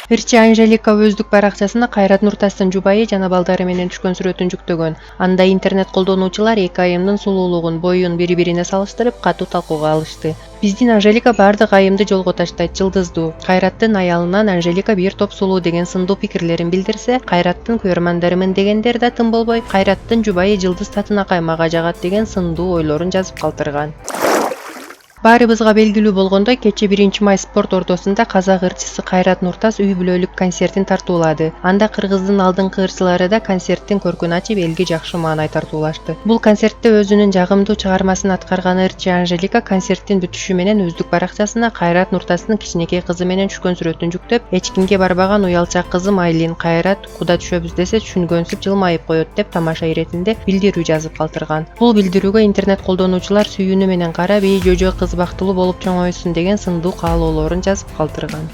Ырчы Анжелика өздүк баракчасына Кайрат Нуртастын жубайы жана балдары менен түшкөн сүрөтүн жүктөгөн. Анда интернет колдонуучулар эки айымдын сулуулугун, боюн бири-бирине салыштырып катуу талкууга алышты. Биздин Анжелика баардык айымды жолго таштайт, жылдыздуу. Кайраттын аялынан Анжелика бир топ сулуу деген сындуу пикирлерин билдирсе, Кайраттын көрөрмандарымын дегендер да тым болбой, Кайраттын жубайы жылдыз татынакай мага жагат деген сындуу ойлорун жазып калтырган. Баарыбызга белгилүү болгондой, кечээ 1-май спорт ордосунда казак ырчысы Кайрат Нуртас үй бүлөлүк концертин тартуулады. Анда кыргыздын алдыңкы ырчылары да концерттин көркүн ачып, элге жакшы маанай тартуулашты. Бул концертте өзүнүн жагымдуу чыгармасын аткарган ырчы Анжелика концерттин бүтүшү менен өздүк баракчасына Кайрат Нуртастын кичинекей кызы менен түшкөн сүрөтүн жүктөп, эч кимге барбаган уялчак кызым Айлин Кайрат куда түшөбүз десе түшүнгөнсүп жылмайып коет деп тамаша иретинде билдирүү жазып калтырган. Бул билдирүүгө интернет колдонуучулар сүйүүнү менен карап, жөө кыз бактылуу болуп чоңойсун деген сындуу каалоолорун жазып калтырган.